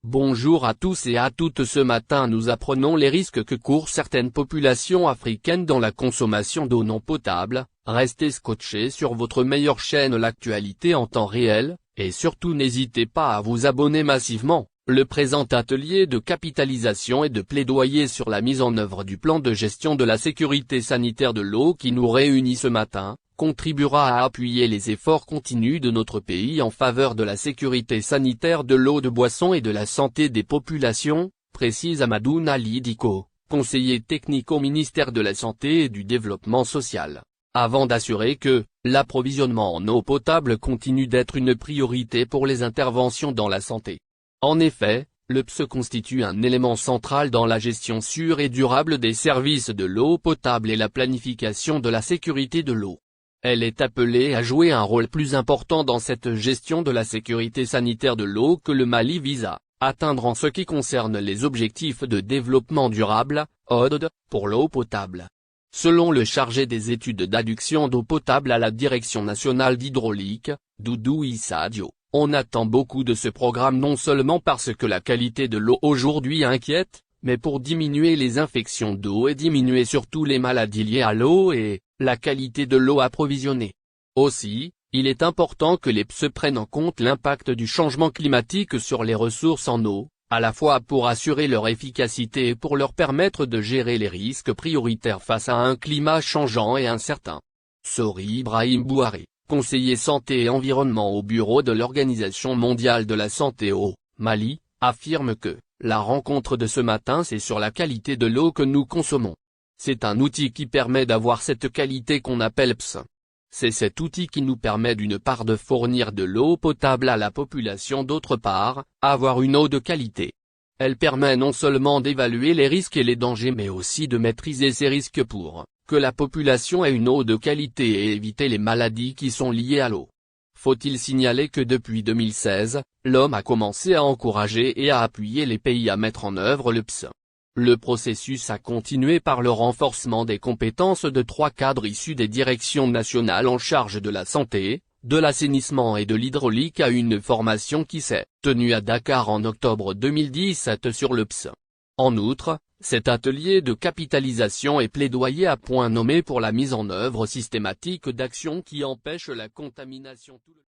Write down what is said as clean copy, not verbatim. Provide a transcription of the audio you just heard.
Bonjour à tous et à toutes. Ce matin nous apprenons les risques que courent certaines populations africaines dans la consommation d'eau non potable. Restez scotchés sur votre meilleure chaîne l'actualité en temps réel, et surtout n'hésitez pas à vous abonner massivement. Le présent atelier de capitalisation et de plaidoyer sur la mise en œuvre du plan de gestion de la sécurité sanitaire de l'eau qui nous réunit ce matin, contribuera à appuyer les efforts continus de notre pays en faveur de la sécurité sanitaire de l'eau de boisson et de la santé des populations, précise Amadou Ali Diko, conseiller technique au ministère de la Santé et du Développement social, avant d'assurer que l'approvisionnement en eau potable continue d'être une priorité pour les interventions dans la santé. En effet, le PSE constitue un élément central dans la gestion sûre et durable des services de l'eau potable et la planification de la sécurité de l'eau. Elle est appelée à jouer un rôle plus important dans cette gestion de la sécurité sanitaire de l'eau que le Mali vise à atteindre en ce qui concerne les objectifs de développement durable, ODD, pour l'eau potable. Selon le chargé des études d'adduction d'eau potable à la Direction nationale d'hydraulique, Doudou Issa Dio, on attend beaucoup de ce programme non seulement parce que la qualité de l'eau aujourd'hui inquiète, mais pour diminuer les infections d'eau et diminuer surtout les maladies liées à l'eau et la qualité de l'eau approvisionnée. Aussi, il est important que les PSE prennent en compte l'impact du changement climatique sur les ressources en eau, à la fois pour assurer leur efficacité et pour leur permettre de gérer les risques prioritaires face à un climat changeant et incertain. Sori Ibrahim Bouharé, conseiller santé et environnement au bureau de l'Organisation mondiale de la santé au Mali, affirme que la rencontre de ce matin c'est sur la qualité de l'eau que nous consommons. C'est un outil qui permet d'avoir cette qualité qu'on appelle PSE. C'est cet outil qui nous permet d'une part de fournir de l'eau potable à la population, d'autre part, avoir une eau de qualité. Elle permet non seulement d'évaluer les risques et les dangers mais aussi de maîtriser ces risques pour que la population ait une eau de qualité et éviter les maladies qui sont liées à l'eau. Faut-il signaler que depuis 2016, l'homme a commencé à encourager et à appuyer les pays à mettre en œuvre le PSE. Le processus a continué par le renforcement des compétences de 3 cadres issus des directions nationales en charge de la santé, de l'assainissement et de l'hydraulique à une formation qui s'est tenue à Dakar en octobre 2017 sur le PSE. En outre, cet atelier de capitalisation est plaidoyer à point nommé pour la mise en œuvre systématique d'actions qui empêchent la contamination.